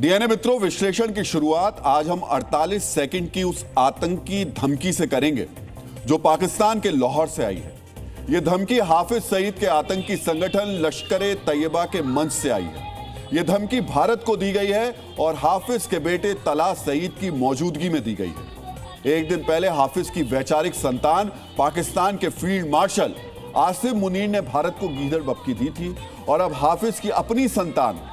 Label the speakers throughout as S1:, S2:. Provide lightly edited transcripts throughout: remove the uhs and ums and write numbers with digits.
S1: DNA मित्रों, विश्लेषण की शुरुआत आज हम 48 सेकंड की उस आतंकी धमकी से करेंगे जो पाकिस्तान के लाहौर से आई है। यह धमकी हाफिज सईद के आतंकी संगठन लश्कर तैयबा के मंच से आई है। यह धमकी भारत को दी गई है और हाफिज के बेटे तलहा सईद की मौजूदगी में दी गई है। एक दिन पहले हाफिज की वैचारिक संतान पाकिस्तान के फील्ड मार्शल आसिम मुनीर ने भारत को गीदड़ बपकी दी थी और अब हाफिज की अपनी संतान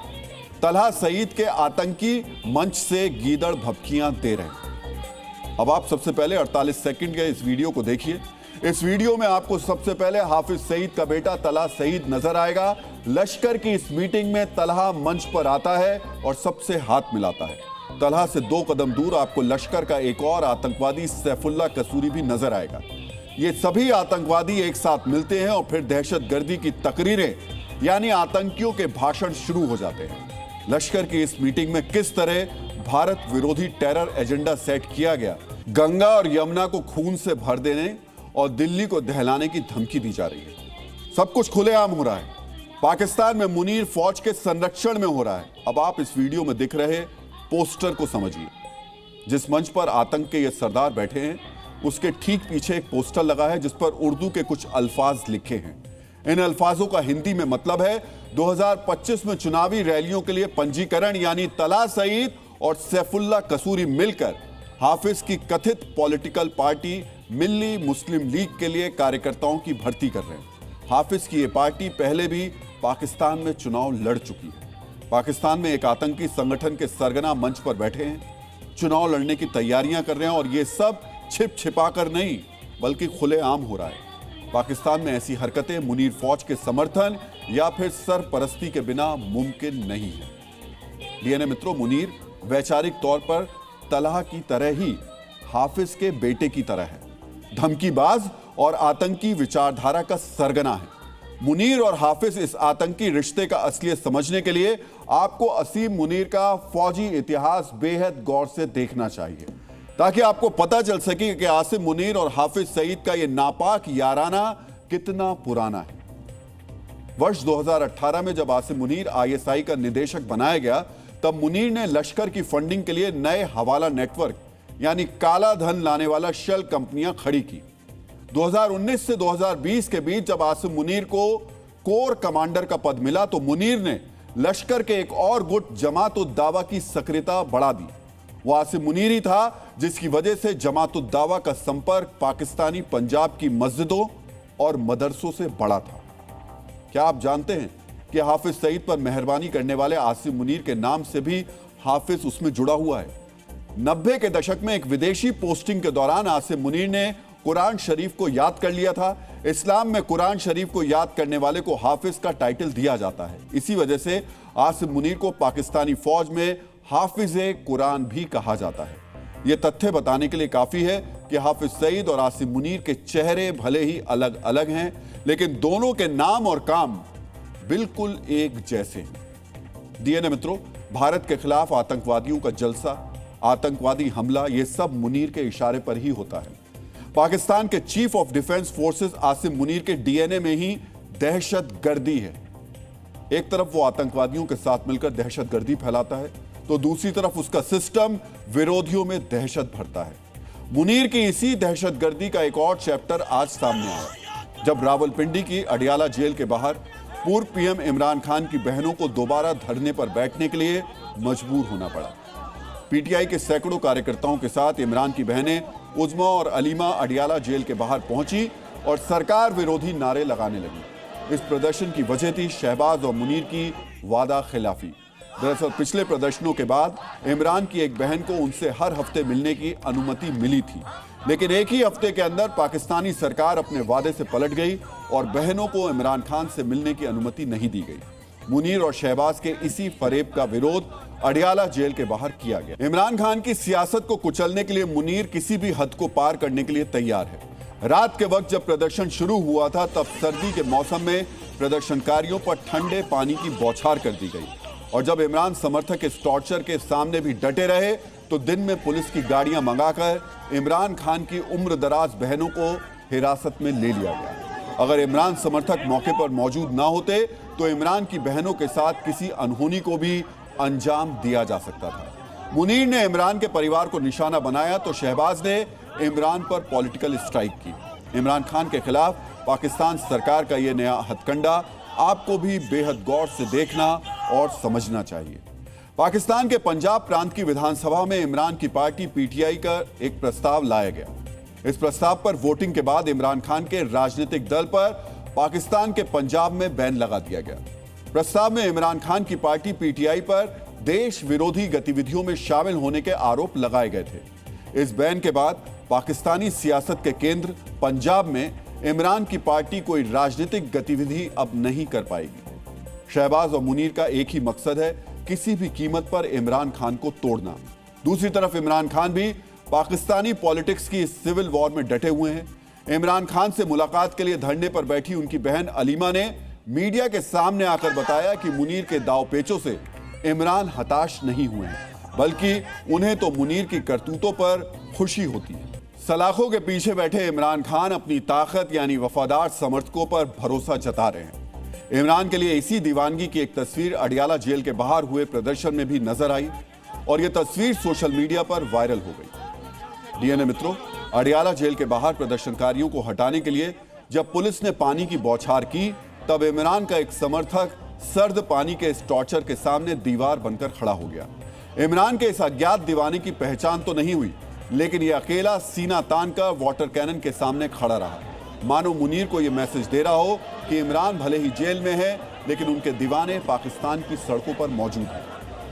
S1: तलहा सईद के आतंकी मंच से गीदड़ भपकियां दे रहे हैं। अब आप सबसे पहले 48 सेकंड के इस वीडियो को देखिए। इस वीडियो में आपको सबसे पहले हाफिज सईद का बेटा तलहा सईद नजर आएगा। लश्कर की इस मीटिंग में तलहा मंच पर आता है और सबसे हाथ मिलाता है। तलहा से 2 कदम दूर आपको लश्कर का एक और आतंकवादी सैफुल्लाह कसूरी भी नजर आएगा। ये सभी आतंकवादी एक साथ मिलते हैं और फिर दहशतगर्दी की तकरीरें यानी आतंकियों के भाषण शुरू हो जाते हैं। लश्कर की इस मीटिंग में किस तरह भारत विरोधी टेरर एजेंडा सेट किया गया, गंगा और यमुना को खून से भर देने और दिल्ली को दहलाने की धमकी दी जा रही है। सब कुछ खुलेआम हो रहा है। पाकिस्तान में मुनीर फौज के संरक्षण में हो रहा है। अब आप इस वीडियो में दिख रहे पोस्टर को समझिए। जिस मंच पर आतंक के ये सरदार बैठे हैं उसके ठीक पीछे एक पोस्टर लगा है जिस पर उर्दू के कुछ अल्फाज लिखे हैं। इन अल्फाजों का हिंदी में मतलब है 2025 में चुनावी रैलियों के लिए पंजीकरण, यानी तलहा सईद और सैफुल्लाह कसूरी मिलकर हाफिज की कथित पॉलिटिकल पार्टी मिल्ली मुस्लिम लीग के लिए कार्यकर्ताओं की भर्ती कर रहे हैं। हाफिज की यह पार्टी पहले भी पाकिस्तान में चुनाव लड़ चुकी है। पाकिस्तान में एक आतंकी संगठन के सरगना मंच पर बैठे हैं, चुनाव लड़ने की तैयारियां कर रहे हैं और यह सब छिप छिपाकर नहीं बल्कि खुलेआम हो रहा है। पाकिस्तान में ऐसी हरकतें मुनीर फौज के समर्थन या फिर सरपरस्ती के बिना मुमकिन नहीं है। डीएनए मित्रों, मुनीर वैचारिक तौर पर तलहा की तरह ही हाफिज के बेटे की तरह है, धमकीबाज और आतंकी विचारधारा का सरगना है। मुनीर और हाफिज इस आतंकी रिश्ते का असलियत समझने के लिए आपको असीम मुनीर का फौजी इतिहास बेहद गौर से देखना चाहिए ताकि आपको पता चल सके कि आसिम मुनीर और हाफिज सईद का यह नापाक याराना कितना पुराना है। वर्ष 2018 में जब आसिम मुनीर आईएसआई का निदेशक बनाया गया तब मुनीर ने लश्कर की फंडिंग के लिए नए हवाला नेटवर्क यानी काला धन लाने वाला शेल कंपनियां खड़ी की। 2019 से 2020 के बीच जब आसिम मुनीर को कोर कमांडर का पद मिला तो मुनीर ने लश्कर के एक और गुट जमात-उद-दावा की सक्रियता बढ़ा दी। वो आसिम मुनीर ही था जिसकी वजह से जमात-उद-दावा का संपर्क पाकिस्तानी पंजाब की मस्जिदों और मदरसों से बढ़ा था। क्या आप जानते हैं कि हाफिज सईद पर मेहरबानी करने वाले आसिम मुनीर के नाम से भी हाफिज उसमें जुड़ा हुआ है। 90 के दशक में एक विदेशी पोस्टिंग के दौरान आसिम मुनीर ने कुरान शरीफ को याद कर लिया था। इस्लाम में कुरान शरीफ को याद करने वाले को हाफिज का टाइटल दिया जाता है। इसी वजह से आसिम मुनीर को पाकिस्तानी फौज में हाफिज कुरान भी कहा जाता है। यह तथ्य बताने के लिए काफी है कि हाफिज सईद और आसिम मुनीर के चेहरे भले ही अलग अलग हैं लेकिन दोनों के नाम और काम बिल्कुल एक जैसे हैं। डीएनए मित्रों, भारत के खिलाफ आतंकवादियों का जलसा, आतंकवादी हमला, यह सब मुनीर के इशारे पर ही होता है। पाकिस्तान के chief of defence forces Asim Munir के डीएनए में ही दहशतगर्दी है। एक तरफ वो आतंकवादियों के साथ मिलकर दहशतगर्दी फैलाता है तो दूसरी तरफ उसका सिस्टम विरोधियों में दहशत भरता है। मुनीर की इसी दहशतगर्दी का एक और चैप्टर आज सामने आया जब रावलपिंडी की अडियाला जेल के बाहर पूर्व पीएम इमरान खान की बहनों को दोबारा धरने पर बैठने के लिए मजबूर होना पड़ा। पीटीआई के सैकड़ों कार्यकर्ताओं के साथ इमरान की बहनें उज़्मा और अलीमा अडियाला जेल के बाहर पहुंची और सरकार विरोधी नारे लगाने लगी। इस प्रदर्शन की वजह थी शहबाज और मुनीर की वादा खिलाफी। दरअसल पिछले प्रदर्शनों के बाद इमरान की एक बहन को उनसे हर हफ्ते मिलने की अनुमति मिली थी, लेकिन एक ही हफ्ते के अंदर पाकिस्तानी सरकार अपने वादे से पलट गई और बहनों को इमरान खान से मिलने की अनुमति नहीं दी गई। मुनीर और शहबाज के इसी फरेब का विरोध अडियाला जेल के बाहर किया गया। इमरान खान की सियासत को कुचलने के लिए मुनीर किसी भी हद को पार करने के लिए तैयार है। रात के वक्त जब प्रदर्शन शुरू हुआ था तब सर्दी के मौसम में प्रदर्शनकारियों पर ठंडे पानी की बौछार कर दी गई और जब इमरान समर्थक इस टॉर्चर के सामने भी डटे रहे तो दिन में पुलिस की गाड़ियां मंगाकर इमरान खान की उम्रदराज बहनों को हिरासत में ले लिया गया। अगर इमरान समर्थक मौके पर मौजूद ना होते तो इमरान की बहनों के साथ किसी अनहोनी को भी अंजाम दिया जा सकता था। मुनीर ने इमरान के परिवार को निशाना बनाया तो शहबाज ने इमरान पर पॉलिटिकल स्ट्राइक की। इमरान खान के खिलाफ पाकिस्तान सरकार का यह नया हथकंडा आपको भी बेहद गौर से देखना और समझना चाहिए। पाकिस्तान के पंजाब प्रांत की विधानसभा में इमरान की पार्टी पीटीआई का एक प्रस्ताव लाया गया। इस प्रस्ताव पर वोटिंग के बाद इमरान खान के राजनीतिक दल पर पाकिस्तान के पंजाब में बैन लगा दिया गया। प्रस्ताव में इमरान खान की पार्टी पीटीआई पर देश विरोधी गतिविधियों में शामिल होने के आरोप लगाए गए थे। इस बैन के बाद पाकिस्तानी सियासत के केंद्र पंजाब में इमरान की पार्टी कोई राजनीतिक गतिविधि अब नहीं कर पाएगी। शहबाज और मुनीर का एक ही मकसद है, किसी भी कीमत पर इमरान खान को तोड़ना। दूसरी तरफ इमरान खान भी पाकिस्तानी पॉलिटिक्स की सिविल वॉर में डटे हुए हैं। इमरान खान से मुलाकात के लिए धरने पर बैठी उनकी बहन अलीमा ने मीडिया के सामने आकर बताया कि मुनीर के दावपेचों से इमरान हताश नहीं हुए हैं, बल्कि उन्हें तो मुनीर की करतूतों पर खुशी होती है। सलाखों के पीछे बैठे इमरान खान अपनी ताकत यानी वफादार समर्थकों पर भरोसा जता रहे हैं। इमरान के लिए इसी दीवानगी की एक तस्वीर अडियाला जेल के बाहर हुए प्रदर्शन में भी नजर आई और यह तस्वीर सोशल मीडिया पर वायरल हो गई। डीएनए मित्रों, अडियाला जेल के बाहर प्रदर्शनकारियों को हटाने के लिए जब पुलिस ने पानी की बौछार की, तब इमरान का एक समर्थक सर्द पानी के इस टॉर्चर के सामने दीवार बनकर खड़ा हो गया। इमरान के इस अज्ञात दीवाने की पहचान तो नहीं हुई, लेकिन यह अकेला सीना तान कर वाटर कैनन के सामने खड़ा रहा, मानो मुनीर को यह मैसेज दे रहा हो कि इमरान भले ही जेल में है, लेकिन उनके दीवाने पाकिस्तान की सड़कों पर मौजूद हैं।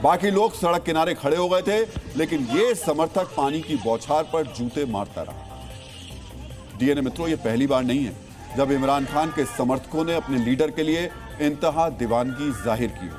S1: बाकी लोग सड़क किनारे खड़े हो गए थे, लेकिन यह समर्थक पानी की बौछार पर जूते मारता रहा। डीएनए मित्रों, यह पहली बार नहीं है जब इमरान खान के समर्थकों ने अपने लीडर के लिए इंतहा दीवानगी जाहिर की हो।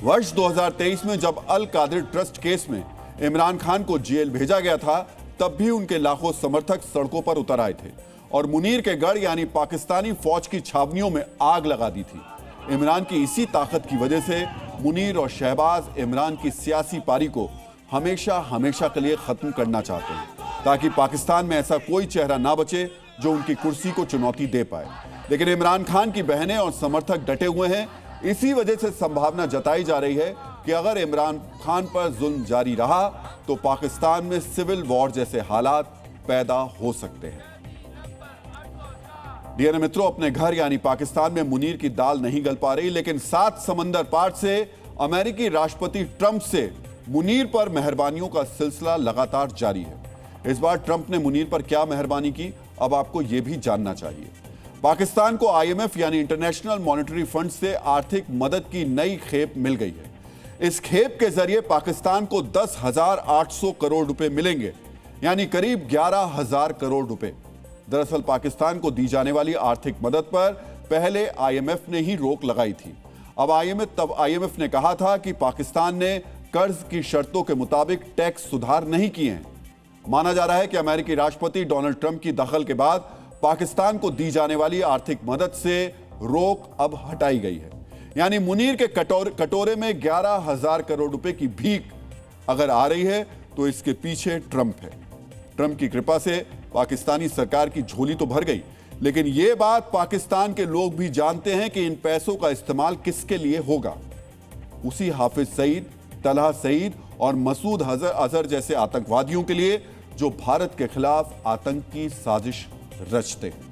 S1: वर्ष 2023 में जब अल कादिर ट्रस्ट केस में इमरान खान को जेल भेजा गया था, तब भी उनके लाखों समर्थक सड़कों पर उतर आए थे और मुनीर के गढ़ यानी पाकिस्तानी फौज की छावनियों में आग लगा दी थी। इमरान की इसी ताकत की वजह से मुनीर और शहबाज इमरान की सियासी पारी को हमेशा हमेशा के लिए खत्म करना चाहते हैं, ताकि पाकिस्तान में ऐसा कोई चेहरा ना बचे जो उनकी कुर्सी को चुनौती दे पाए। लेकिन इमरान खान की बहनें और समर्थक डटे हुए हैं। इसी वजह से संभावना जताई जा रही है कि अगर इमरान खान पर जुल्म जारी रहा तो पाकिस्तान में सिविल वॉर जैसे हालात पैदा हो सकते हैं। डीएनए मित्रों, अपने घर यानी पाकिस्तान में मुनीर की दाल नहीं गल पा रही, लेकिन 7 समंदर पार से अमेरिकी राष्ट्रपति ट्रंप से मुनीर पर मेहरबानियों का सिलसिला लगातार जारी है। इस बार ट्रंप ने मुनीर पर क्या मेहरबानी की, अब आपको यह भी जानना चाहिए। पाकिस्तान को आईएमएफ यानी इंटरनेशनल मॉनेटरी फंड से आर्थिक मदद की नई खेप मिल गई है। इस खेप के जरिए पाकिस्तान को 10,800 करोड़ रुपए मिलेंगे, यानी करीब 11,000 करोड़ रुपए। दरअसल पाकिस्तान को दी जाने वाली आर्थिक मदद पर पहले आईएमएफ ने ही रोक लगाई थी। अब आईएमएफ ने कहा था कि पाकिस्तान ने कर्ज की शर्तों के मुताबिक टैक्स सुधार नहीं किए हैं। माना जा रहा है कि अमेरिकी राष्ट्रपति डोनाल्ड ट्रंप की दखल के बाद पाकिस्तान को दी जाने वाली आर्थिक मदद से रोक अब हटाई गई है, यानी मुनीर के कटोरे में 11,000 करोड़ रुपए की भीख अगर आ रही है तो इसके पीछे ट्रंप है। ट्रंप की कृपा से पाकिस्तानी सरकार की झोली तो भर गई, लेकिन यह बात पाकिस्तान के लोग भी जानते हैं कि इन पैसों का इस्तेमाल किसके लिए होगा। उसी हाफिज सईद, तलहा सईद और मसूद अजहर जैसे आतंकवादियों के लिए जो भारत के खिलाफ आतंकी साजिश रचते हैं।